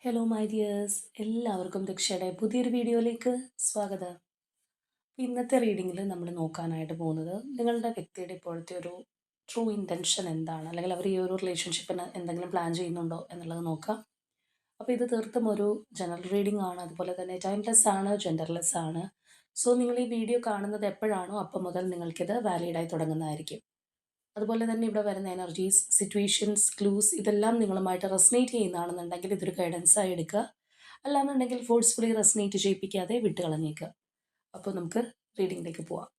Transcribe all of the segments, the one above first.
Hello my dears, എല്ലാവർക്കും ദക്ഷയുടെ പുതിയൊരു വീഡിയോയിലേക്ക് സ്വാഗതം. ഇന്നത്തെ റീഡിങ്ങിൽ നമ്മൾ നോക്കാനായിട്ട് പോകുന്നത് നിങ്ങളുടെ വ്യക്തിയുടെ ഇപ്പോഴത്തെ ഒരു ട്രൂ ഇൻറ്റൻഷൻ എന്താണ്, അല്ലെങ്കിൽ അവർ ഈ ഒരു റിലേഷൻഷിപ്പിന് എന്തെങ്കിലും പ്ലാൻ ചെയ്യുന്നുണ്ടോ എന്നുള്ളത് നോക്കാം. അപ്പോൾ ഇത് തീർത്തും ഒരു ജനറൽ റീഡിംഗ് ആണ്, അതുപോലെ തന്നെ ടൈംലെസ് ആണ്, ജെൻഡർലെസ് ആണ്. സോ നിങ്ങൾ ഈ വീഡിയോ കാണുന്നത് എപ്പോഴാണോ അപ്പം മുതൽ നിങ്ങൾക്കിത് വാലിഡായി തുടങ്ങുന്നതായിരിക്കും. അതുപോലെ തന്നെ ഇവിടെ വരുന്ന എനർജീസ്, സിറ്റുവേഷൻസ്, ക്ലൂസ് ഇതെല്ലാം നിങ്ങളുമായിട്ട് റെസനേറ്റ് ചെയ്യുന്നതാണെന്നുണ്ടെങ്കിൽ ഇതൊരു ഗൈഡൻസായി എടുക്കുക. അല്ലാന്നുണ്ടെങ്കിൽ ഫോഴ്സ്ഫുള്ളി റെസനേറ്റ് ചെയ്യിപ്പിക്കാതെ വിട്ട് കളഞ്ഞേക്കുക. അപ്പോൾ നമുക്ക് റീഡിങ്ങിലേക്ക് പോവാം.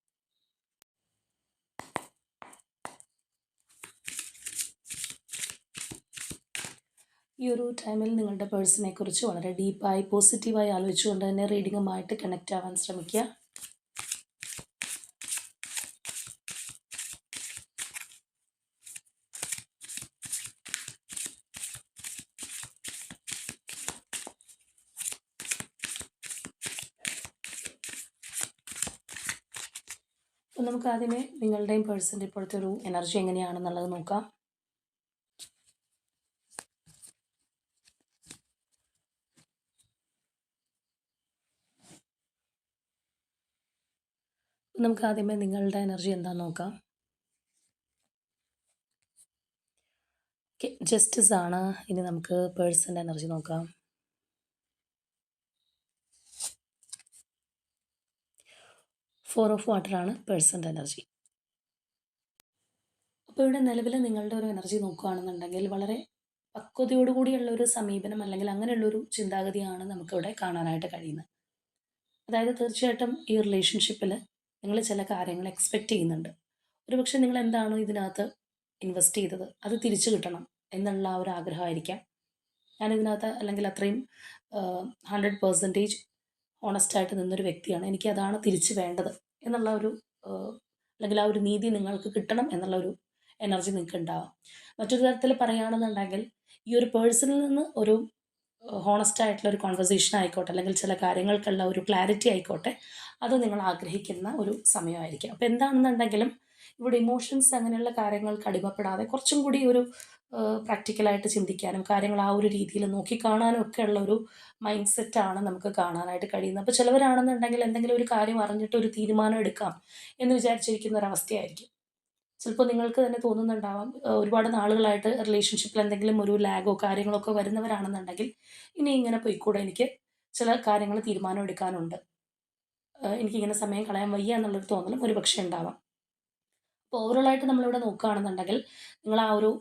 ഈ ഒരു ടൈമിൽ നിങ്ങളുടെ പേഴ്സണെ കുറിച്ച് വളരെ ഡീപ്പായി പോസിറ്റീവായി ആലോചിച്ചുകൊണ്ട് തന്നെ റീഡിങ്ങുമായിട്ട് കണക്റ്റ് ആവാൻ ശ്രമിക്കുക. അപ്പോൾ നമുക്ക് ആദ്യമേ നിങ്ങളുടെയും പേഴ്സൻ്റെ ഇപ്പോഴത്തെ ഒരു എനർജി എങ്ങനെയാണെന്നുള്ളത് നോക്കാം. നമുക്ക് ആദ്യമേ നിങ്ങളുടെ എനർജി എന്താണെന്ന് നോക്കാം. ഓക്കെ, ജസ്റ്റിസ് ആണ്. ഇനി നമുക്ക് പേഴ്സൻ്റെ എനർജി നോക്കാം. ഫോർ ഓഫ് വാട്ടർ ആണ് പേഴ്സൻ്റെ എനർജി. അപ്പോൾ ഇവിടെ നിലവിൽ നിങ്ങളുടെ ഒരു എനർജി നോക്കുകയാണെന്നുണ്ടെങ്കിൽ വളരെ പക്വതയോടുകൂടിയുള്ള ഒരു സമീപനം, അല്ലെങ്കിൽ അങ്ങനെയുള്ളൊരു ചിന്താഗതിയാണ് നമുക്കിവിടെ കാണാനായിട്ട് കഴിയുന്നത്. അതായത് തീർച്ചയായിട്ടും ഈ റിലേഷൻഷിപ്പിൽ നിങ്ങൾ ചില കാര്യങ്ങൾ എക്സ്പെക്റ്റ് ചെയ്യുന്നുണ്ട്. ഒരുപക്ഷെ നിങ്ങൾ എന്താണോ ഇതിനകത്ത് ഇൻവെസ്റ്റ് ചെയ്തത് അത് തിരിച്ചു കിട്ടണം എന്നുള്ള ആ ഒരു ആഗ്രഹമായിരിക്കാം. ഞാനിതിനകത്ത് അല്ലെങ്കിൽ അത്രയും 100% ഓണസ്റ്റായിട്ട് നിന്നൊരു വ്യക്തിയാണ്, എനിക്കതാണ് തിരിച്ചു വേണ്ടത് എന്നുള്ള ഒരു അല്ലെങ്കിൽ ആ ഒരു നീതി നിങ്ങൾക്ക് കിട്ടണം എന്നുള്ള ഒരു എനർജി നിങ്ങൾക്ക് ഉണ്ടാവാം. മറ്റൊരു തരത്തിൽ പറയുകയാണെന്നുണ്ടെങ്കിൽ ഈ ഒരു പേഴ്സണിൽ നിന്ന് ഒരു ഹോണസ്റ്റ് ആയിട്ടുള്ള ഒരു കോൺവെർസേഷൻ ആയിക്കോട്ടെ, അല്ലെങ്കിൽ ചില കാര്യങ്ങൾക്കുള്ള ഒരു ക്ലാരിറ്റി ആയിക്കോട്ടെ, അത് നിങ്ങൾ ആഗ്രഹിക്കുന്ന ഒരു സമയമായിരിക്കും. അപ്പോൾ എന്താണെന്നുണ്ടെങ്കിലും ഇവിടെ ഇമോഷൻസ് അങ്ങനെയുള്ള കാര്യങ്ങൾക്ക് അടിമപ്പെടാതെ കുറച്ചും കൂടി ഒരു പ്രാക്ടിക്കലായിട്ട് ചിന്തിക്കാനും കാര്യങ്ങൾ ആ ഒരു രീതിയിൽ നോക്കിക്കാണാനും ഒക്കെ ഉള്ള ഒരു മൈൻഡ് സെറ്റാണ് നമുക്ക് കാണാനായിട്ട് കഴിയുന്നത്. അപ്പോൾ ചിലവരാണെന്നുണ്ടെങ്കിൽ എന്തെങ്കിലും ഒരു കാര്യം അറിഞ്ഞിട്ട് ഒരു തീരുമാനം എടുക്കാം എന്ന് വിചാരിച്ചിരിക്കുന്ന ഒരവസ്ഥയായിരിക്കും. ചിലപ്പോൾ നിങ്ങൾക്ക് തന്നെ തോന്നുന്നുണ്ടാവാം, ഒരുപാട് നാളുകളായിട്ട് റിലേഷൻഷിപ്പിൽ എന്തെങ്കിലും ഒരു ലാഗോ കാര്യങ്ങളൊക്കെ വരുന്നവരാണെന്നുണ്ടെങ്കിൽ ഇനി ഇങ്ങനെ പോയിക്കൂടെ, എനിക്ക് ചില കാര്യങ്ങൾ തീരുമാനം എടുക്കാനുണ്ട്, എനിക്കിങ്ങനെ സമയം കളയാൻ വയ്യ എന്നുള്ളൊരു തോന്നലും ഒരു പക്ഷേ ഉണ്ടാവാം. അപ്പോൾ ഓവറോളായിട്ട് നമ്മളിവിടെ നോക്കുകയാണെന്നുണ്ടെങ്കിൽ നിങ്ങൾ ആ ഒരു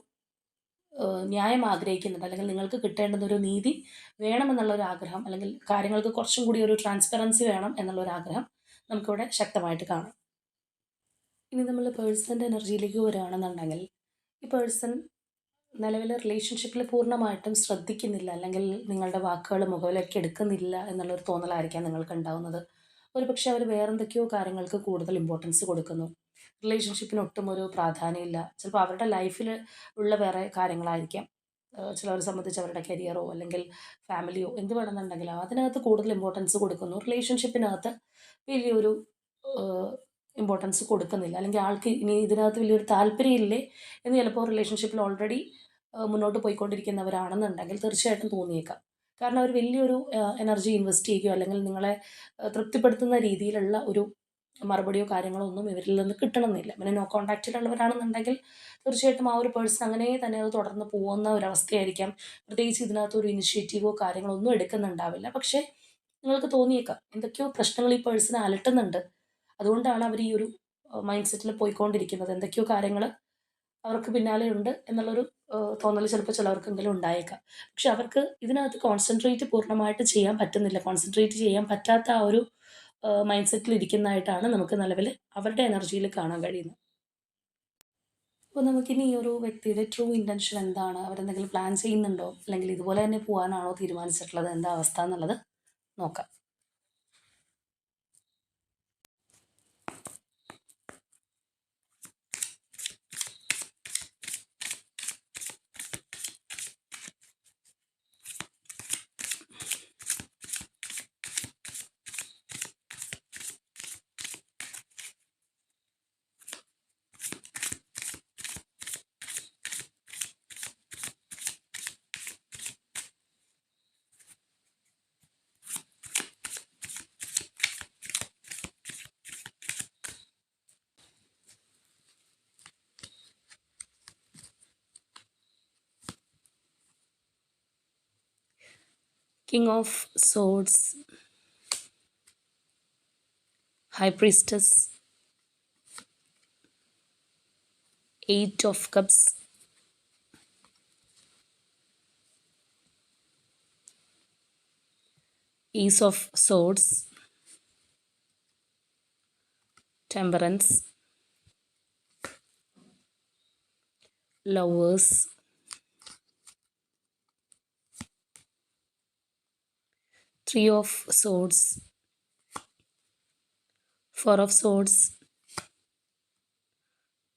ന്യായം ആഗ്രഹിക്കുന്നുണ്ട്, അല്ലെങ്കിൽ നിങ്ങൾക്ക് കിട്ടേണ്ടുന്ന ഒരു നീതി വേണമെന്നുള്ളൊരു ആഗ്രഹം, അല്ലെങ്കിൽ കാര്യങ്ങൾക്ക് കുറച്ചും കൂടി ഒരു ട്രാൻസ്പെറൻസി വേണം എന്നുള്ളൊരാഗ്രഹം നമുക്കിവിടെ ശക്തമായിട്ട് കാണാം. ഇനി നമ്മൾ പേഴ്സൻ്റെ എനർജിയിലേക്ക് വരികയാണെന്നുണ്ടെങ്കിൽ ഈ പേഴ്സൺ നിലവിൽ റിലേഷൻഷിപ്പിൽ പൂർണ്ണമായിട്ടും ശ്രദ്ധിക്കുന്നില്ല, അല്ലെങ്കിൽ നിങ്ങളുടെ വാക്കുകൾ മുഖവിലേക്ക് എടുക്കുന്നില്ല എന്നുള്ളൊരു തോന്നലായിരിക്കാം നിങ്ങൾക്ക് ഉണ്ടാകുന്നത്. ഒരുപക്ഷെ അവർ വേറെന്തൊക്കെയോ കാര്യങ്ങൾക്ക് കൂടുതൽ ഇമ്പോർട്ടൻസ് കൊടുക്കുന്നു, റിലേഷൻഷിപ്പിന് ഒട്ടും ഒരു പ്രാധാന്യമില്ല. ചിലപ്പോൾ അവരുടെ ലൈഫിൽ ഉള്ള വേറെ കാര്യങ്ങളായിരിക്കാം. ചിലവരെ സംബന്ധിച്ച് അവരുടെ കരിയറോ അല്ലെങ്കിൽ ഫാമിലിയോ എന്ത് വേണമെന്നുണ്ടെങ്കിലും അതിനകത്ത് കൂടുതൽ ഇമ്പോർട്ടൻസ് കൊടുക്കുന്നു, റിലേഷൻഷിപ്പിനകത്ത് വലിയൊരു ഇമ്പോർട്ടൻസ് കൊടുക്കുന്നില്ല, അല്ലെങ്കിൽ ആൾക്ക് ഇനി ഇതിനകത്ത് വലിയൊരു താല്പര്യമില്ലേ എന്ന് ചിലപ്പോൾ റിലേഷൻഷിപ്പിൽ ഓൾറെഡി മുന്നോട്ട് പോയിക്കൊണ്ടിരിക്കുന്നവരാണെന്നുണ്ടെങ്കിൽ തീർച്ചയായിട്ടും തോന്നിയേക്കാം. കാരണം അവർ വലിയൊരു എനർജി ഇൻവെസ്റ്റ് ചെയ്യുകയോ അല്ലെങ്കിൽ നിങ്ങളെ തൃപ്തിപ്പെടുത്തുന്ന രീതിയിലുള്ള ഒരു മറുപടിയോ കാര്യങ്ങളോ ഒന്നും ഇവരിൽ നിന്ന് കിട്ടണമെന്നില്ല. പിന്നെ നോ കോൺടാക്റ്റിലുള്ളവരാണെന്നുണ്ടെങ്കിൽ തീർച്ചയായിട്ടും ആ ഒരു പേഴ്സൺ അങ്ങനെ തന്നെ അത് തുടർന്ന് പോകുന്ന ഒരവസ്ഥയായിരിക്കാം. പ്രത്യേകിച്ച് ഇതിനകത്ത് ഒരു ഇനിഷ്യേറ്റീവോ കാര്യങ്ങളോ ഒന്നും എടുക്കുന്നുണ്ടാവില്ല. പക്ഷേ നിങ്ങൾക്ക് തോന്നിയേക്കാം എന്തൊക്കെയോ പ്രശ്നങ്ങൾ ഈ പേഴ്സണെ അലട്ടുന്നുണ്ട്, അതുകൊണ്ടാണ് അവർ ഈ ഒരു മൈൻഡ് സെറ്റിൽ പോയിക്കൊണ്ടിരിക്കുന്നത്, എന്തൊക്കെയോ കാര്യങ്ങൾ അവർക്ക് പിന്നാലെ ഉണ്ട് എന്നുള്ളൊരു തോന്നൽ ചിലപ്പോൾ ചിലവർക്കെങ്കിലും ഉണ്ടായേക്കാം. പക്ഷെ അവർക്ക് ഇതിനകത്ത് കോൺസെൻട്രേറ്റ് പൂർണ്ണമായിട്ട് ചെയ്യാൻ പറ്റുന്നില്ല. കോൺസെൻട്രേറ്റ് ചെയ്യാൻ പറ്റാത്ത ആ ഒരു മൈൻഡ് സെറ്റിൽ ഇരിക്കുന്നതായിട്ടാണ് നമുക്ക് നിലവിൽ അവരുടെ എനർജിയിൽ കാണാൻ കഴിയുന്നത്. അപ്പോൾ നമുക്കിനി ഈ ഒരു വ്യക്തിയുടെ ട്രൂ ഇൻറ്റൻഷൻ എന്താണ്, അവരെന്തെങ്കിലും പ്ലാൻ ചെയ്യുന്നുണ്ടോ, അല്ലെങ്കിൽ ഇതുപോലെ തന്നെ പോകാനാണോ തീരുമാനിച്ചിട്ടുള്ളത്, എന്താ അവസ്ഥ എന്നുള്ളത് നോക്കാം. King of Swords, High Priestess, Eight of Cups, Ace of Swords, Temperance, Lovers, Three of Swords, Four of Swords,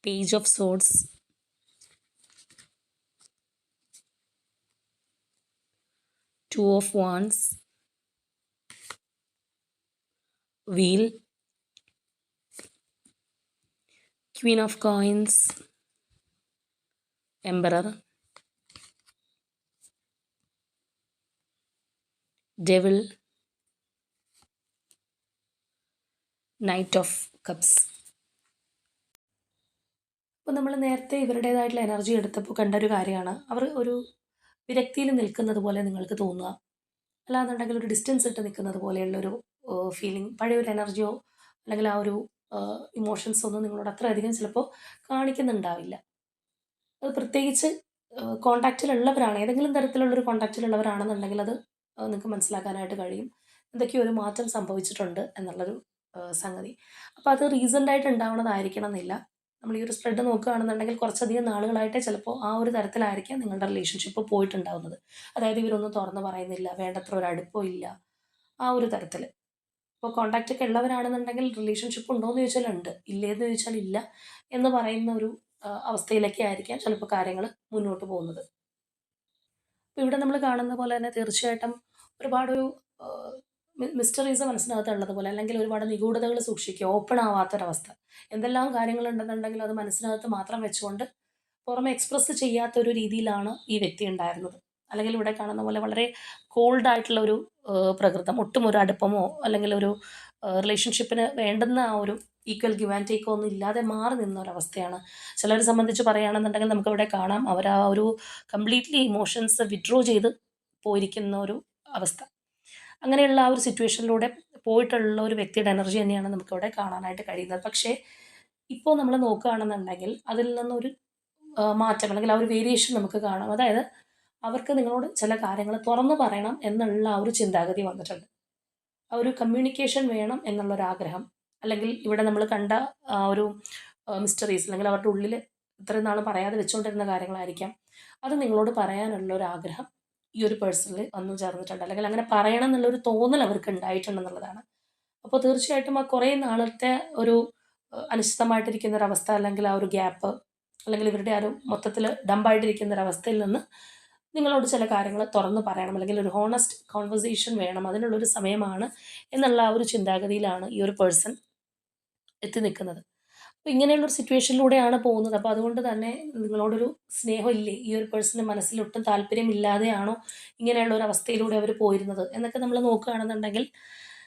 Page of Swords, Two of Wands, Wheel, Queen of Coins, Emperor, Devil, Knight of Cups. അപ്പോൾ നമ്മൾ നേരത്തെ ഇവരുടേതായിട്ടുള്ള energy എടുത്തപ്പോൾ കണ്ടൊരു കാര്യമാണ്, അവർ ഒരു വിരക്തിയിൽ നിൽക്കുന്നത് പോലെ നിങ്ങൾക്ക് തോന്നുക, അല്ലാന്നുണ്ടെങ്കിൽ ഒരു ഡിസ്റ്റൻസ് ഇട്ട് നിൽക്കുന്നത് പോലെയുള്ളൊരു ഫീലിംഗ്, പഴയൊരു എനർജിയോ അല്ലെങ്കിൽ ആ ഒരു ഇമോഷൻസ് ഒന്നും നിങ്ങളോട് അത്ര അധികം ചിലപ്പോൾ കാണിക്കുന്നുണ്ടാവില്ല. അത് പ്രത്യേകിച്ച് കോൺടാക്റ്റിലുള്ളവരാണ്, ഏതെങ്കിലും തരത്തിലുള്ളൊരു കോൺടാക്റ്റിലുള്ളവരാണെന്നുണ്ടെങ്കിൽ അത് നിങ്ങൾക്ക് മനസ്സിലാക്കാനായിട്ട് കഴിയും. എന്തൊക്കെയോ ഒരു മാറ്റം സംഭവിച്ചിട്ടുണ്ട് എന്നുള്ളൊരു സംഗതി. അപ്പോൾ അത് റീസൺഡ് ആയിട്ട് ഉണ്ടാവണതായിരിക്കണം എന്നില്ല. നമ്മൾ ഈ ഒരു സ്പ്രെഡ് നോക്കുകയാണെന്നുണ്ടെങ്കിൽ കുറച്ചധികം നാളുകളായിട്ട് ചിലപ്പോൾ ആ ഒരു തരത്തിലായിരിക്കാം നിങ്ങളുടെ റിലേഷൻഷിപ്പ് പോയിട്ടുണ്ടാവുന്നത്. അതായത് ഇവരൊന്നും തുറന്ന് പറയുന്നില്ല, വേണ്ടത്ര ഒരു അടുപ്പം ഇല്ല, ആ ഒരു തരത്തിൽ. ഇപ്പോൾ കോൺടാക്റ്റ് ഒക്കെ ഉള്ളവരാണെന്നുണ്ടെങ്കിൽ റിലേഷൻഷിപ്പ് ഉണ്ടോ എന്ന് ചോദിച്ചാൽ ഉണ്ട്, ഇല്ലേന്ന് ചോദിച്ചാൽ ഇല്ല എന്ന് പറയുന്ന ഒരു അവസ്ഥയിലൊക്കെ ആയിരിക്കാം ചിലപ്പോൾ കാര്യങ്ങൾ മുന്നോട്ട് പോകുന്നത്. അപ്പോൾ ഇവിടെ നമ്മൾ കാണുന്ന പോലെ തന്നെ തീർച്ചയായിട്ടും ഒരുപാടൊരു മിസ്റ്ററീസ് മനസ്സിനകത്ത് ഉള്ളതുപോലെ, അല്ലെങ്കിൽ ഒരുപാട് നിഗൂഢതകൾ സൂക്ഷിക്കുക, ഓപ്പൺ ആവാത്തൊരവസ്ഥ. എന്തെല്ലാം കാര്യങ്ങളുണ്ടെന്നുണ്ടെങ്കിലും അത് മനസ്സിനകത്ത് മാത്രം വെച്ചുകൊണ്ട് പുറമെ എക്സ്പ്രസ് ചെയ്യാത്തൊരു രീതിയിലാണ് ഈ വ്യക്തി ഉണ്ടായിരുന്നത്. അല്ലെങ്കിൽ ഇവിടെ കാണുന്ന പോലെ വളരെ കോൾഡ് ആയിട്ടുള്ള ഒരു പ്രകൃതം, ഒട്ടും ഒരു അടുപ്പമോ അല്ലെങ്കിൽ ഒരു റിലേഷൻഷിപ്പിന് വേണ്ടുന്ന ആ ഒരു ഈക്വൽ ഗിവ് ആൻഡ് ടേക്കോ ഒന്നും ഇല്ലാതെ മാറി നിന്ന ഒരവസ്ഥയാണ്. ചിലരെ സംബന്ധിച്ച് പറയുകയാണെന്നുണ്ടെങ്കിൽ നമുക്കിവിടെ കാണാം, അവർ ആ ഒരു കംപ്ലീറ്റ്ലി ഇമോഷൻസ് വിഡ്രോ ചെയ്ത് പോയിരിക്കുന്ന ഒരു അവസ്ഥ. അങ്ങനെയുള്ള ആ ഒരു സിറ്റുവേഷനിലൂടെ പോയിട്ടുള്ള ഒരു വ്യക്തിയുടെ എനർജി തന്നെയാണ് നമുക്കിവിടെ കാണാനായിട്ട് കഴിയുന്നത്. പക്ഷേ ഇപ്പോൾ നമ്മൾ നോക്കുകയാണെന്നുണ്ടെങ്കിൽ അതിൽ നിന്നൊരു മാറ്റം അല്ലെങ്കിൽ ആ ഒരു വേരിയേഷൻ നമുക്ക് കാണാം. അതായത് അവർക്ക് നിങ്ങളോട് ചില കാര്യങ്ങൾ തുറന്നു പറയണം എന്നുള്ള ആ ഒരു ചിന്താഗതി വന്നിട്ടുണ്ട്. ആ ഒരു കമ്മ്യൂണിക്കേഷൻ വേണം എന്നുള്ളൊരാഗ്രഹം, അല്ലെങ്കിൽ ഇവിടെ നമ്മൾ കണ്ട ആ ഒരു മിസ്റ്ററീസ്, അല്ലെങ്കിൽ അവരുടെ ഉള്ളിൽ ഇത്രയും നാൾ പറയാതെ വെച്ചുകൊണ്ടിരുന്ന കാര്യങ്ങളായിരിക്കാം, അത് നിങ്ങളോട് പറയാനുള്ള ഒരു ആഗ്രഹം ഈ ഒരു പേഴ്സണിൽ വന്നു ചേർന്നിട്ടുണ്ട്, അല്ലെങ്കിൽ അങ്ങനെ പറയണം എന്നുള്ളൊരു തോന്നൽ അവർക്ക് ഉണ്ടായിട്ടുണ്ടെന്നുള്ളതാണ്. അപ്പോൾ തീർച്ചയായിട്ടും ആ കുറേ നാളത്തെ ഒരു അനിശ്ചിതമായിട്ടിരിക്കുന്ന ഒരവസ്ഥ, അല്ലെങ്കിൽ ആ ഒരു ഗ്യാപ്പ്, അല്ലെങ്കിൽ ഇവരുടെ ആ ഒരു മൊത്തത്തിൽ ഡമ്പായിട്ടിരിക്കുന്ന ഒരവസ്ഥയിൽ നിന്ന് നിങ്ങളോട് ചില കാര്യങ്ങൾ തുറന്ന് പറയണം, അല്ലെങ്കിൽ ഒരു ഹോണസ്റ്റ് കോൺവെർസേഷൻ വേണം, അതിനുള്ളൊരു സമയമാണ് എന്നുള്ള ആ ഒരു ചിന്താഗതിയിലാണ് ഈ ഒരു പേഴ്സൺ എത്തി നിൽക്കുന്നത്. അപ്പോൾ ഇങ്ങനെയുള്ളൊരു സിറ്റുവേഷനിലൂടെയാണ് പോകുന്നത്. അപ്പോൾ അതുകൊണ്ട് തന്നെ നിങ്ങളോടൊരു സ്നേഹമില്ലേ, ഈ ഒരു പേഴ്സൻ്റെ മനസ്സിൽ ഒട്ടും താല്പര്യമില്ലാതെയാണോ ഇങ്ങനെയുള്ള ഒരു അവസ്ഥയിലൂടെ അവർ പോയിരുന്നത് എന്നൊക്കെ നമ്മൾ നോക്കുകയാണെന്നുണ്ടെങ്കിൽ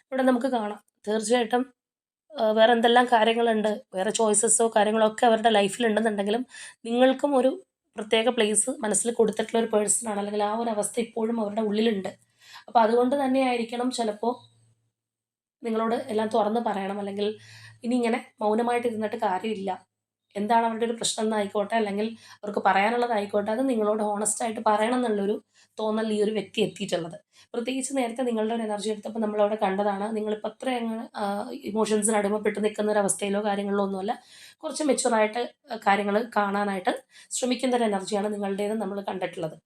ഇവിടെ നമുക്ക് കാണാം. തീർച്ചയായിട്ടും വേറെ എന്തെല്ലാം കാര്യങ്ങളുണ്ട്, വേറെ ചോയ്സസോ കാര്യങ്ങളോ ഒക്കെ അവരുടെ ലൈഫിലുണ്ടെന്നുണ്ടെങ്കിലും നിങ്ങൾക്കും ഒരു പ്രത്യേക പ്ലേസ് മനസ്സിൽ കൊടുത്തിട്ടുള്ള ഒരു പേഴ്സണാണ്, അല്ലെങ്കിൽ ആ ഒരു അവസ്ഥ ഇപ്പോഴും അവരുടെ ഉള്ളിലുണ്ട്. അപ്പോൾ അതുകൊണ്ട് തന്നെ ആയിരിക്കണം ചിലപ്പോൾ നിങ്ങളോട് എല്ലാം തുറന്ന് പറയണം, അല്ലെങ്കിൽ ഇനി ഇങ്ങനെ മൗനമായിട്ട് ഇരുന്നിട്ട് കാര്യമില്ല, എന്താണ് അവരുടെ ഒരു പ്രശ്നം എന്നായിക്കോട്ടെ, അല്ലെങ്കിൽ അവർക്ക് പറയാനുള്ളതായിക്കോട്ടെ, അത് നിങ്ങളോട് ഹോണസ്റ്റായിട്ട് പറയണം എന്നുള്ളൊരു തോന്നൽ ഈ ഒരു വ്യക്തി എത്തിയിട്ടുള്ളത്. പ്രത്യേകിച്ച് നേരത്തെ നിങ്ങളുടെ ഒരു എനർജി എടുത്തപ്പോൾ നമ്മളവിടെ കണ്ടതാണ്, നിങ്ങളിപ്പോൾ അത്ര അങ്ങ് ഇമോഷൻസിന് അടിമപ്പെട്ട് നിൽക്കുന്ന ഒരു അവസ്ഥയിലോ കാര്യങ്ങളിലോ ഒന്നുമല്ല, കുറച്ച് മെച്ചുവറായിട്ട് കാര്യങ്ങൾ കാണാനായിട്ട് ശ്രമിക്കുന്ന ഒരു എനർജിയാണ് നിങ്ങളുടേത് നമ്മൾ കണ്ടിട്ടുള്ളത്.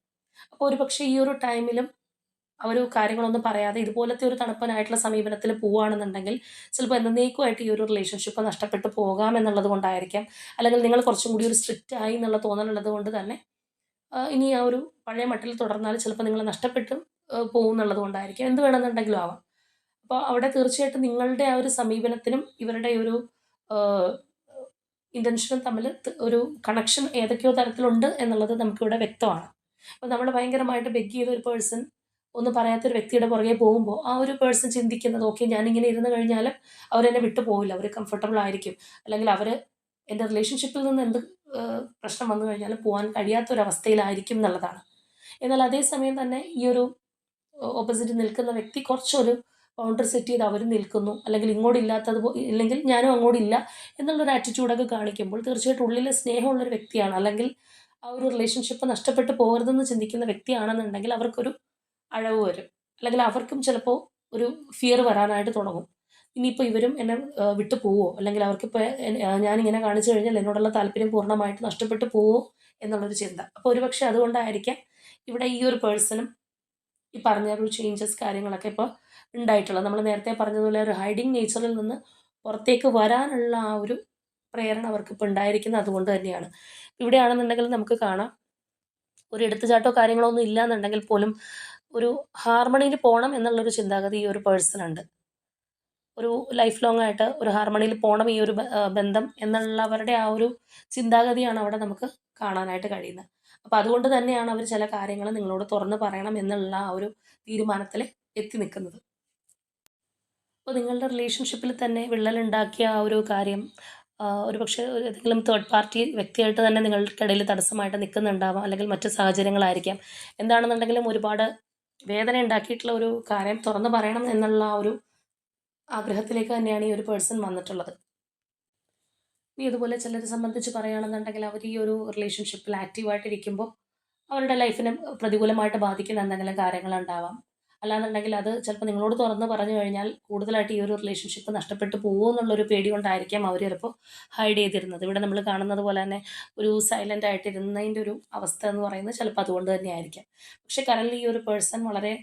അപ്പോൾ ഒരുപക്ഷെ ഈ ഒരു ടൈമിലും അവർ കാര്യങ്ങളൊന്നും പറയാതെ ഇതുപോലത്തെ ഒരു തണുപ്പനായിട്ടുള്ള സമീപനത്തിൽ പോവുകയാണെന്നുണ്ടെങ്കിൽ ചിലപ്പോൾ എന്നേക്കുമായിട്ട് ഈ ഒരു റിലേഷൻഷിപ്പ് നഷ്ടപ്പെട്ടു പോകാമെന്നുള്ളത് കൊണ്ടായിരിക്കാം, അല്ലെങ്കിൽ നിങ്ങൾ കുറച്ചും കൂടി ഒരു സ്ട്രിക്റ്റ് ആയി എന്നുള്ള തോന്നലുള്ളത് കൊണ്ട് തന്നെ ഇനി ആ ഒരു പഴയ മട്ടിൽ തുടർന്നാൽ ചിലപ്പോൾ നിങ്ങൾ നഷ്ടപ്പെട്ടും പോകും എന്നുള്ളത് കൊണ്ടായിരിക്കാം, എന്ത് വേണമെന്നുണ്ടെങ്കിലും ആവാം. അപ്പോൾ അവിടെ തീർച്ചയായിട്ടും നിങ്ങളുടെ ആ ഒരു സമീപനത്തിനും ഇവരുടെ ഒരു ഇൻറ്റൻഷനും തമ്മിൽ ഒരു കണക്ഷൻ ഏതൊക്കെയോ തരത്തിലുണ്ട് എന്നുള്ളത് നമുക്കിവിടെ വ്യക്തമാണ്. അപ്പോൾ നമ്മൾ ഭയങ്കരമായിട്ട് ബെഗ് ചെയ്ത ഒരു പേഴ്സൺ ഒന്നും പറയാത്തൊരു വ്യക്തിയുടെ പുറകെ പോകുമ്പോൾ ആ ഒരു പേഴ്സൺ ചിന്തിക്കുന്നത്, ഓക്കെ ഞാനിങ്ങനെ ഇരുന്ന് കഴിഞ്ഞാലും അവരെന്നെ വിട്ടു പോവില്ല, അവർ കംഫർട്ടബിൾ ആയിരിക്കും, അല്ലെങ്കിൽ അവർ എൻ്റെ റിലേഷൻഷിപ്പിൽ നിന്ന് എന്ത് പ്രശ്നം വന്നു കഴിഞ്ഞാലും പോകാൻ കഴിയാത്തൊരവസ്ഥയിലായിരിക്കും എന്നുള്ളതാണ്. എന്നാൽ അതേസമയം തന്നെ ഈ ഒരു ഓപ്പോസിറ്റ് നിൽക്കുന്ന വ്യക്തി കുറച്ചൊരു ബൗണ്ടറി സെറ്റ് ചെയ്ത് അവരും നിൽക്കുന്നു, അല്ലെങ്കിൽ ഇങ്ങോട്ടില്ലാത്തത് ഇല്ലെങ്കിൽ ഞാനും അങ്ങോട്ടില്ല എന്നുള്ളൊരു ആറ്റിറ്റ്യൂഡൊക്കെ കാണിക്കുമ്പോൾ തീർച്ചയായിട്ടും ഉള്ളിൽ സ്നേഹമുള്ളൊരു വ്യക്തിയാണ്, അല്ലെങ്കിൽ ആ ഒരു റിലേഷൻഷിപ്പ് നഷ്ടപ്പെട്ടു പോകരുതെന്ന് ചിന്തിക്കുന്ന വ്യക്തിയാണെന്നുണ്ടെങ്കിൽ അവർക്കൊരു അഴവ് വരും. അല്ലെങ്കിൽ അവർക്കും ചിലപ്പോൾ ഒരു ഫിയർ വരാനായിട്ട് തുടങ്ങും. ഇനിയിപ്പോൾ ഇവരും എന്നെ വിട്ടു പോവോ? അല്ലെങ്കിൽ അവർക്കിപ്പോൾ ഞാനിങ്ങനെ കാണിച്ചു കഴിഞ്ഞാൽ എന്നോടുള്ള താല്പര്യം പൂർണ്ണമായിട്ട് നഷ്ടപ്പെട്ടു പോവോ? എന്നുള്ളൊരു ചിന്ത. അപ്പോൾ ഒരുപക്ഷെ അതുകൊണ്ടായിരിക്കാം ഇവിടെ ഈ ഒരു പേഴ്സണും ഈ പറഞ്ഞ ഒരു ചേഞ്ചസ് കാര്യങ്ങളൊക്കെ ഇപ്പോൾ ഉണ്ടായിട്ടുള്ളത്. നമ്മൾ നേരത്തെ പറഞ്ഞതുപോലെ ഒരു ഹൈഡിങ് നേച്ചറിൽ നിന്ന് പുറത്തേക്ക് വരാനുള്ള ആ ഒരു പ്രേരണ അവർക്കിപ്പോൾ ഉണ്ടായിരിക്കുന്നത് അതുകൊണ്ട് തന്നെയാണ്. ഇവിടെയാണെന്നുണ്ടെങ്കിൽ നമുക്ക് കാണാം, ഒരു എടുത്തുചാട്ടോ കാര്യങ്ങളോ ഒന്നും ഇല്ലാന്നുണ്ടെങ്കിൽ പോലും ഒരു ഹാർമണിയിൽ പോണം എന്നുള്ളൊരു ചിന്താഗതി ഈ ഒരു പേഴ്സണുണ്ട്. ഒരു ലൈഫ് ലോങ് ആയിട്ട് ഒരു ഹാർമണിയിൽ പോണം ഈ ഒരു ബന്ധം എന്നുള്ളവരുടെ ആ ഒരു ചിന്താഗതിയാണ് അവിടെ നമുക്ക് കാണാനായിട്ട് കഴിയുന്നത്. അപ്പോൾ അതുകൊണ്ട് തന്നെയാണ് അവർ ചില കാര്യങ്ങൾ നിങ്ങളോട് തുറന്ന് പറയണം എന്നുള്ള ആ ഒരു തീരുമാനത്തിൽ എത്തി നിൽക്കുന്നത്. അപ്പോൾ നിങ്ങളുടെ റിലേഷൻഷിപ്പിൽ തന്നെ വിള്ളലുണ്ടാക്കിയ ആ ഒരു കാര്യം ഒരുപക്ഷെ ഏതെങ്കിലും തേർഡ് പാർട്ടി വ്യക്തിയായിട്ട് തന്നെ നിങ്ങൾക്കിടയിൽ തടസ്സമായിട്ട് നിൽക്കുന്നുണ്ടാവാം, അല്ലെങ്കിൽ മറ്റ് സാഹചര്യങ്ങളായിരിക്കാം. എന്താണെന്നുണ്ടെങ്കിലും ഒരുപാട് വേദന ഉണ്ടാക്കിയിട്ടുള്ള ഒരു കാര്യം തുറന്ന് പറയണം എന്നുള്ള ആ ഒരു ആഗ്രഹത്തിലേക്ക് തന്നെയാണ് ഈ ഒരു പേഴ്സൺ വന്നിട്ടുള്ളത്. ഇനി ഇതുപോലെ ചിലരെ സംബന്ധിച്ച് പറയുകയാണെന്നുണ്ടെങ്കിൽ അവർ ഈ ഒരു റിലേഷൻഷിപ്പിൽ ആക്റ്റീവായിട്ടിരിക്കുമ്പോൾ അവരുടെ ലൈഫിനെ പ്രതികൂലമായിട്ട് ബാധിക്കുന്ന എന്തെങ്കിലും കാര്യങ്ങളുണ്ടാവാം. അല്ലാന്നുണ്ടെങ്കിൽ അത് ചിലപ്പോൾ നിങ്ങളോട് തുറന്ന് പറഞ്ഞു കഴിഞ്ഞാൽ കൂടുതലായിട്ട് ഈ ഒരു റിലേഷൻഷിപ്പ് നഷ്ടപ്പെട്ടു പോകുമോ എന്നുള്ളൊരു പേടി കൊണ്ടായിരിക്കാം അവർ ചിലപ്പോൾ ഹൈഡ് ചെയ്തിരുന്നത്. ഇവിടെ നമ്മൾ കാണുന്നത് പോലെ തന്നെ ഒരു സൈലൻ്റ് ആയിട്ടിരുന്നതിൻ്റെ ഒരു അവസ്ഥ എന്ന് പറയുന്നത് ചിലപ്പോൾ അതുകൊണ്ട് തന്നെയായിരിക്കാം. പക്ഷേ കറൻറ്റ്ലി ഈ ഒരു പേഴ്സൺ വളരെ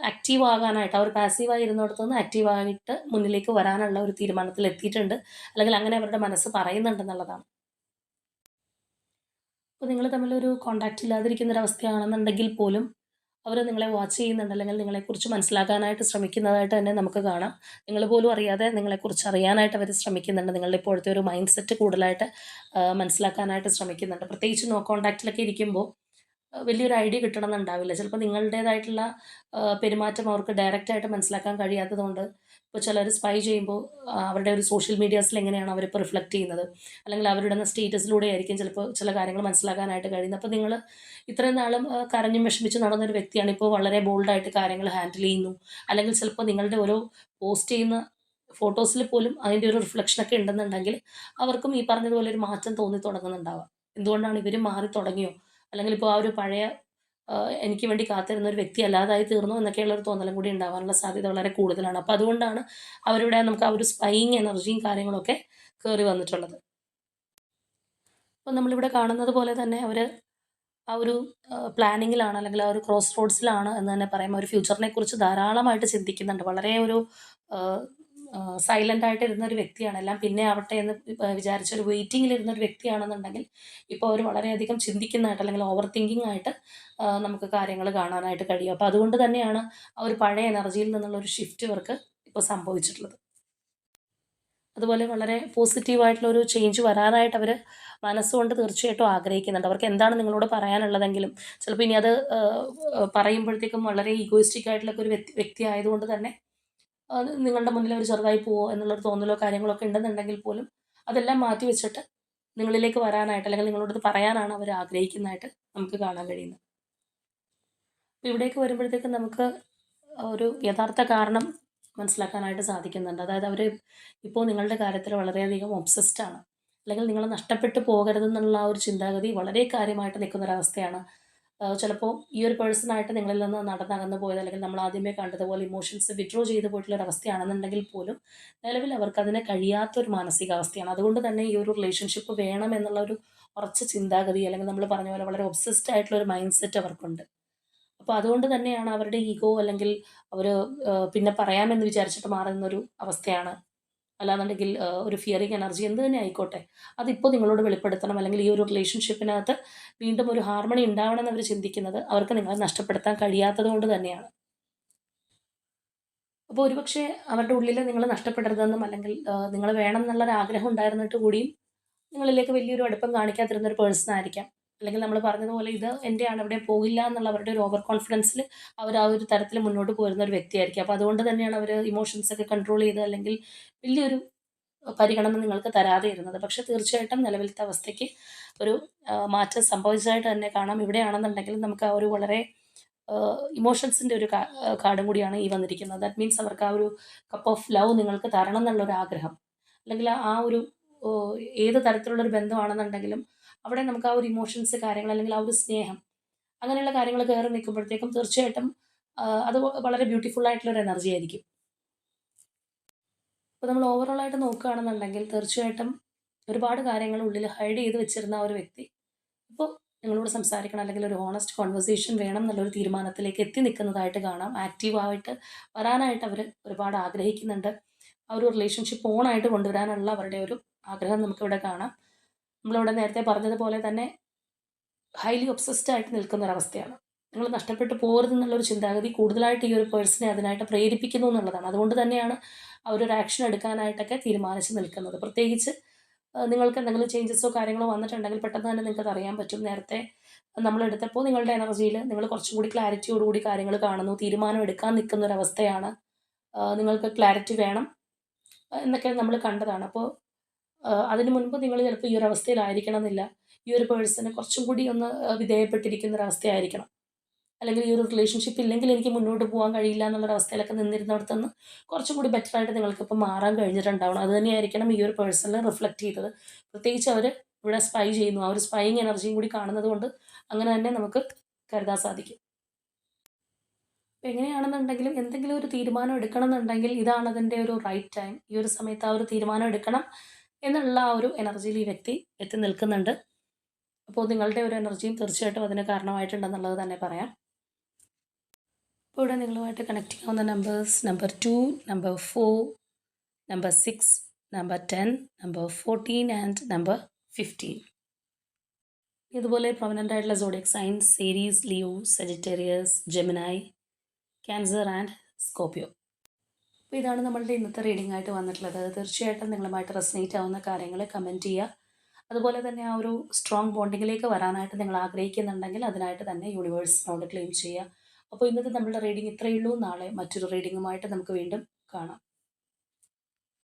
ആക്റ്റീവ് ആകാനായിട്ട്, അവർ പാസീവായി ഇരുന്നിടത്തു നിന്ന് ആക്റ്റീവായിട്ട് മുന്നിലേക്ക് വരാനുള്ള ഒരു തീരുമാനത്തിൽ എത്തിയിട്ടുണ്ട്, അല്ലെങ്കിൽ അങ്ങനെ അവരുടെ മനസ്സ് പറയുന്നുണ്ടെന്നുള്ളതാണ്. അപ്പോൾ നിങ്ങൾ തമ്മിലൊരു കോൺടാക്റ്റ് ഇല്ലാതിരിക്കുന്നൊരവസ്ഥയാണെന്നുണ്ടെങ്കിൽ പോലും അവർ നിങ്ങളെ വാച്ച് ചെയ്യുന്നുണ്ട്, അല്ലെങ്കിൽ നിങ്ങളെക്കുറിച്ച് മനസ്സിലാക്കാനായിട്ട് ശ്രമിക്കുന്നതായിട്ട് തന്നെ നമുക്ക് കാണാം. നിങ്ങൾ പോലും അറിയാതെ നിങ്ങളെക്കുറിച്ച് അറിയാനായിട്ട് അവർ ശ്രമിക്കുന്നുണ്ട്. നിങ്ങളുടെ ഇപ്പോഴത്തെ ഒരു മൈൻഡ് സെറ്റ് കൂടുതലായിട്ട് മനസ്സിലാക്കാനായിട്ട് ശ്രമിക്കുന്നുണ്ട്. പ്രത്യേകിച്ച് നോ കോൺടാക്റ്റിലൊക്കെ ഇരിക്കുമ്പോൾ വലിയൊരു ഐഡിയ കിട്ടണമെന്നുണ്ടാവില്ല. ചിലപ്പോൾ നിങ്ങളുടേതായിട്ടുള്ള പെരുമാറ്റം അവർക്ക് ഡയറക്റ്റായിട്ട് മനസ്സിലാക്കാൻ കഴിയാത്തതുകൊണ്ട്, ഇപ്പോൾ ചിലർ സ്പൈ ചെയ്യുമ്പോൾ അവരുടെ ഒരു സോഷ്യൽ മീഡിയാസിൽ എങ്ങനെയാണ് അവരിപ്പോൾ റിഫ്ലക്റ്റ് ചെയ്യുന്നത്, അല്ലെങ്കിൽ അവരിടുന്ന സ്റ്റേറ്റസിലൂടെ ആയിരിക്കും ചിലപ്പോൾ ചില കാര്യങ്ങൾ മനസ്സിലാക്കാനായിട്ട് കഴിയുന്നത്. അപ്പോൾ നിങ്ങൾ ഇത്രയും നാളും കരഞ്ഞും വിഷമിച്ച് നടന്നൊരു വ്യക്തിയാണ് ഇപ്പോൾ വളരെ ബോൾഡായിട്ട് കാര്യങ്ങൾ ഹാൻഡിൽ ചെയ്യുന്നു, അല്ലെങ്കിൽ ചിലപ്പോൾ നിങ്ങളുടെ ഓരോ പോസ്റ്റ് ചെയ്യുന്ന ഫോട്ടോസിൽ പോലും അതിൻ്റെ ഒരു റിഫ്ലക്ഷനൊക്കെ ഉണ്ടെന്നുണ്ടെങ്കിൽ അവർക്കും ഈ പറഞ്ഞതുപോലെ ഒരു മാറ്റം തോന്നി തുടങ്ങുന്നുണ്ടാവാം. എന്തുകൊണ്ടാണ് ഇവരും മാറി തുടങ്ങിയോ? അല്ലെങ്കിൽ ഇപ്പോൾ ആ ഒരു പഴയ എനിക്ക് വേണ്ടി കാത്തിരുന്ന ഒരു വ്യക്തി അല്ലാതായി തീർന്നു എന്നൊക്കെയുള്ള ഒരു തോന്നലും കൂടി ഉണ്ടാവാനുള്ള സാധ്യത വളരെ കൂടുതലാണ്. അപ്പോൾ അതുകൊണ്ടാണ് അവരുടെ നമുക്ക് ആ ഒരു സ്പൈയിങ് എനർജിയും കാര്യങ്ങളൊക്കെ കയറി വന്നിട്ടുള്ളത്. അപ്പോൾ നമ്മളിവിടെ കാണുന്നത് പോലെ തന്നെ അവർ ആ ഒരു പ്ലാനിങ്ങിലാണ്, അല്ലെങ്കിൽ ആ ഒരു ക്രോസ് റോഡ്സിലാണ് എന്ന് തന്നെ പറയാം. ഒരു ഫ്യൂച്ചറിനെ കുറിച്ച് ധാരാളമായിട്ട് ചിന്തിക്കുന്നുണ്ട്. വളരെ ഒരു സൈലൻ്റ് ആയിട്ട് ഇരുന്ന ഒരു വ്യക്തിയാണ്. എല്ലാം പിന്നെ ആവട്ടെ എന്ന് വിചാരിച്ച ഒരു വെയിറ്റിങ്ങിലിരുന്ന ഒരു വ്യക്തിയാണെന്നുണ്ടെങ്കിൽ ഇപ്പോൾ അവർ വളരെയധികം ചിന്തിക്കുന്നതായിട്ട്, അല്ലെങ്കിൽ ഓവർ തിങ്കിങ് ആയിട്ട് നമുക്ക് കാര്യങ്ങൾ കാണാനായിട്ട് കഴിയും. അപ്പോൾ അതുകൊണ്ട് തന്നെയാണ് ആ ഒരു പഴയ എനർജിയിൽ നിന്നുള്ള ഒരു ഷിഫ്റ്റ് ഇവർക്ക് ഇപ്പോൾ സംഭവിച്ചിട്ടുള്ളത്. അതുപോലെ വളരെ പോസിറ്റീവായിട്ടുള്ള ഒരു ചേഞ്ച് വരാനായിട്ട് അവർ മനസ്സുകൊണ്ട് തീർച്ചയായിട്ടും ആഗ്രഹിക്കുന്നുണ്ട്. അവർക്ക് എന്താണ് നിങ്ങളോട് പറയാനുള്ളതെങ്കിലും ചിലപ്പോൾ ഇനി അത് പറയുമ്പോഴത്തേക്കും വളരെ ഈഗോയിസ്റ്റിക് ആയിട്ടുള്ളൊക്കെ ഒരു വ്യക്തി ആയതുകൊണ്ട് തന്നെ നിങ്ങളുടെ മുന്നിൽ അവർ ചെറുതായി പോവോ എന്നുള്ളൊരു തോന്നലോ കാര്യങ്ങളോ ഒക്കെ ഉണ്ടെന്നുണ്ടെങ്കിൽ പോലും അതെല്ലാം മാറ്റി വെച്ചിട്ട് നിങ്ങളിലേക്ക് വരാനായിട്ട്, അല്ലെങ്കിൽ നിങ്ങളോടത് പറയാനാണ് അവർ ആഗ്രഹിക്കുന്നതായിട്ട് നമുക്ക് കാണാൻ കഴിയുന്നത്. അപ്പോൾ ഇവിടേക്ക് വരുമ്പോഴത്തേക്കും നമുക്ക് ഒരു യഥാർത്ഥ കാരണം മനസ്സിലാക്കാനായിട്ട് സാധിക്കുന്നുണ്ട്. അതായത് അവർ ഇപ്പോൾ നിങ്ങളുടെ കാര്യത്തിൽ വളരെയധികം ഒബ്സസ്ഡ് ആണ്, അല്ലെങ്കിൽ നിങ്ങൾ നഷ്ടപ്പെട്ടു പോകരുതെന്നുള്ള ആ ഒരു ചിന്താഗതി വളരെ കാര്യമായിട്ട് നിൽക്കുന്നൊരവസ്ഥയാണ്. ചിലപ്പോൾ ഈ ഒരു പേഴ്സണായിട്ട് നിങ്ങളിൽ നിന്ന് നടന്നകന്നു പോയത്, അല്ലെങ്കിൽ നമ്മൾ ആദ്യമേ കണ്ടതുപോലെ ഇമോഷൻസ് വിത്ഡ്രോ ചെയ്ത് പോയിട്ടുള്ള ഒരു അവസ്ഥയാണെന്നുണ്ടെങ്കിൽ പോലും നിലവിൽ അവർക്കതിന് കഴിയാത്തൊരു മാനസികാവസ്ഥയാണ്. അതുകൊണ്ട് തന്നെ ഈ ഒരു റിലേഷൻഷിപ്പ് വേണം എന്നുള്ള ഒരു ഉറച്ച ചിന്താഗതി, അല്ലെങ്കിൽ നമ്മൾ പറഞ്ഞ പോലെ വളരെ ഒബ്സസ്ഡ് ആയിട്ടുള്ള ഒരു മൈൻഡ് സെറ്റ് അവർക്കുണ്ട്. അപ്പോൾ അതുകൊണ്ട് തന്നെയാണ് അവരുടെ ഈഗോ, അല്ലെങ്കിൽ അവർ പിന്നെ പറയാമെന്ന് വിചാരിച്ചിട്ട് മാറുന്നൊരു അവസ്ഥയാണ്. അല്ലാന്നുണ്ടെങ്കിൽ ഒരു ഫിയറിങ് എനർജി എന്ത് തന്നെ ആയിക്കോട്ടെ, അതിപ്പോൾ നിങ്ങളോട് വെളിപ്പെടുത്തണം, അല്ലെങ്കിൽ ഈ ഒരു റിലേഷൻഷിപ്പിനകത്ത് വീണ്ടും ഒരു ഹാർമണി ഉണ്ടാവണം അവർ ചിന്തിക്കുന്നത് അവർക്ക് നിങ്ങളെ നഷ്ടപ്പെടുത്താൻ കഴിയാത്തത് കൊണ്ട് തന്നെയാണ്. അപ്പോൾ ഒരുപക്ഷെ അവരുടെ ഉള്ളിൽ നിങ്ങൾ നഷ്ടപ്പെടരുതെന്നും, അല്ലെങ്കിൽ നിങ്ങൾ വേണം എന്നുള്ളൊരു ആഗ്രഹം ഉണ്ടായിരുന്നിട്ട് കൂടിയും നിങ്ങളിലേക്ക് വലിയൊരു അടുപ്പം കാണിക്കാതിരുന്ന ഒരു പേഴ്സൺ ആയിരിക്കാം. അല്ലെങ്കിൽ നമ്മൾ പറഞ്ഞതുപോലെ ഇത് എൻ്റെയാണ്, എവിടെയും പോകില്ല എന്നുള്ള അവരുടെ ഒരു ഓവർ കോൺഫിഡൻസിൽ അവർ ആ ഒരു തരത്തിൽ മുന്നോട്ട് പോരുന്ന ഒരു വ്യക്തിയായിരിക്കും. അപ്പോൾ അതുകൊണ്ട് തന്നെയാണ് അവർ ഇമോഷൻസ് ഒക്കെ കൺട്രോൾ ചെയ്ത്, അല്ലെങ്കിൽ വലിയൊരു പരിഗണന നിങ്ങൾക്ക് തരാതെ ഇരുന്നത്. പക്ഷേ തീർച്ചയായിട്ടും നിലവിലത്തെ അവസ്ഥയ്ക്ക് ഒരു മാറ്റം സംഭവിച്ചതായിട്ട് തന്നെ കാണാം. ഇവിടെയാണെന്നുണ്ടെങ്കിൽ നമുക്ക് ആ ഒരു വളരെ ഇമോഷൻസിൻ്റെ ഒരു കാർഡും കൂടിയാണ് ഈ വന്നിരിക്കുന്നത്. ദാറ്റ് മീൻസ് അവർക്ക് ആ ഒരു കപ്പ് ഓഫ് ലവ് നിങ്ങൾക്ക് തരണം എന്നുള്ളൊരു ആഗ്രഹം, അല്ലെങ്കിൽ ആ ഒരു ഏത് തരത്തിലുള്ളൊരു ബന്ധമാണെന്നുണ്ടെങ്കിലും അവിടെ നമുക്ക് ആ ഒരു ഇമോഷൻസ് കാര്യങ്ങൾ അല്ലെങ്കിൽ ആ ഒരു സ്നേഹം അങ്ങനെയുള്ള കാര്യങ്ങൾ കയറി നിൽക്കുമ്പോഴത്തേക്കും തീർച്ചയായിട്ടും അത് വളരെ ബ്യൂട്ടിഫുൾ ആയിട്ടുള്ളൊരു എനർജി ആയിരിക്കും. ഇപ്പോൾ നമ്മൾ ഓവറോൾ ആയിട്ട് നോക്കുകയാണെന്നുണ്ടെങ്കിൽ തീർച്ചയായിട്ടും ഒരുപാട് കാര്യങ്ങൾ ഉള്ളിൽ ഹൈഡ് ചെയ്ത് വെച്ചിരുന്ന ആ ഒരു വ്യക്തി ഇപ്പോൾ നിങ്ങളോട് സംസാരിക്കണം അല്ലെങ്കിൽ ഒരു ഹോണസ്റ്റ് കോൺവെർസേഷൻ വേണം എന്നുള്ളൊരു തീരുമാനത്തിലേക്ക് എത്തി നിൽക്കുന്നതായിട്ട് കാണാം. ആക്റ്റീവായിട്ട് വരാനായിട്ട് അവർ ഒരുപാട് ആഗ്രഹിക്കുന്നുണ്ട്. ആ ഒരു റിലേഷൻഷിപ്പ് ഓണായിട്ട് കൊണ്ടുവരാനുള്ള അവരുടെ ഒരു ആഗ്രഹം നമുക്കിവിടെ കാണാം. നമ്മളിവിടെ നേരത്തെ പറഞ്ഞതുപോലെ തന്നെ ഹൈലി ഒബ്സസ്ഡ് ആയിട്ട് നിൽക്കുന്ന ഒരവസ്ഥയാണ്. നിങ്ങൾ നഷ്ടപ്പെട്ടു പോകരുതെന്നുള്ളൊരു ചിന്താഗതി കൂടുതലായിട്ട് ഈ ഒരു പേഴ്സണെ അതിനായിട്ട് പ്രേരിപ്പിക്കുന്നു എന്നുള്ളതാണ്. അതുകൊണ്ട് തന്നെയാണ് അവരൊരു ആക്ഷൻ എടുക്കാനായിട്ടൊക്കെ തീരുമാനിച്ച് നിൽക്കുന്നത്. പ്രത്യേകിച്ച് നിങ്ങൾക്ക് എന്തെങ്കിലും ചേഞ്ചസോ കാര്യങ്ങളോ വന്നിട്ടുണ്ടെങ്കിൽ പെട്ടെന്ന് തന്നെ നിങ്ങൾക്കത് അറിയാൻ പറ്റും. നേരത്തെ നമ്മളെടുത്തപ്പോൾ നിങ്ങളുടെ എനർജിയിൽ നിങ്ങൾ കുറച്ചും കൂടി ക്ലാരിറ്റിയോടുകൂടി കാര്യങ്ങൾ കാണുന്നു, തീരുമാനം എടുക്കാൻ നിൽക്കുന്ന ഒരവസ്ഥയാണ്. നിങ്ങൾക്ക് ക്ലാരിറ്റി വേണം എന്നൊക്കെ നമ്മൾ കണ്ടതാണ്. അപ്പോൾ അതിന് മുൻപ് നിങ്ങൾ ചിലപ്പോൾ ഈ ഒരു അവസ്ഥയിലായിരിക്കണം എന്നില്ല. ഈ ഒരു പേഴ്സണ് കുറച്ചും കൂടി ഒന്ന് വിധേയപ്പെട്ടിരിക്കുന്ന ഒരവസ്ഥയായിരിക്കണം. അല്ലെങ്കിൽ ഈ ഒരു റിലേഷൻഷിപ്പ് ഇല്ലെങ്കിൽ എനിക്ക് മുന്നോട്ട് പോകാൻ കഴിയില്ല എന്നുള്ളൊരവസ്ഥയിലൊക്കെ നിന്നിരുന്നിടത്ത് നിന്ന് കുറച്ചും കൂടി ബെറ്ററായിട്ട് നിങ്ങൾക്കിപ്പോൾ മാറാൻ കഴിഞ്ഞിട്ടുണ്ടാവണം. അത് തന്നെയായിരിക്കണം ഈ ഒരു പേഴ്സണിൽ റിഫ്ലക്റ്റ് ചെയ്തത്. പ്രത്യേകിച്ച് അവർ ഇവിടെ സ്പൈ ചെയ്യുന്നു. ആ ഒരു സ്പൈയിങ് എനർജിയും കൂടി കാണുന്നത് കൊണ്ട് അങ്ങനെ തന്നെ നമുക്ക് കരുതാൻ സാധിക്കും. അപ്പോൾ എങ്ങനെയാണെന്നുണ്ടെങ്കിലും എന്തെങ്കിലും ഒരു തീരുമാനം എടുക്കണം എന്നുണ്ടെങ്കിൽ ഇതാണ് അതിൻ്റെ ഒരു റൈറ്റ് ടൈം. ഈ ഒരു സമയത്ത് ആ ഒരു തീരുമാനം എടുക്കണം എന്നുള്ള ആ ഒരു എനർജിയിൽ ഈ വ്യക്തി എത്തി നിൽക്കുന്നുണ്ട്. അപ്പോൾ നിങ്ങളുടെ ഒരു എനർജിയും തീർച്ചയായിട്ടും അതിന് കാരണമായിട്ടുണ്ടെന്നുള്ളത് തന്നെ പറയാം. അപ്പോൾ ഇവിടെ നിങ്ങളുമായിട്ട് കണക്ട് ചെയ്യാവുന്ന numbers number 2, number 4, number 6, number 10, number 14 and number 15. ഇതുപോലെ പ്രൊമിനൻ്റ് ആയിട്ടുള്ള zodiac signs series, Leo, Sagittarius, Gemini, Cancer and Scorpio. അപ്പോൾ ഇതാണ് നമ്മളുടെ ഇന്നത്തെ റീഡിംഗ് ആയിട്ട് വന്നിട്ടുള്ളത്. തീർച്ചയായിട്ടും നിങ്ങളുമായിട്ട് റെസനേറ്റ് ആവുന്ന കാര്യങ്ങൾ കമൻറ്റ് ചെയ്യുക. അതുപോലെ തന്നെ ആ ഒരു സ്ട്രോങ് ബോണ്ടിങ്ങിലേക്ക് വരാനായിട്ട് നിങ്ങൾ ആഗ്രഹിക്കുന്നുണ്ടെങ്കിൽ അതിനായിട്ട് തന്നെ യൂണിവേഴ്സിനോട് ക്ലെയിം ചെയ്യുക. അപ്പോൾ ഇന്നത്തെ നമ്മളുടെ റീഡിംഗ് ഇത്രയേ ഉള്ളൂ. നാളെ മറ്റൊരു റീഡിങ്ങുമായിട്ട് നമുക്ക് വീണ്ടും കാണാം.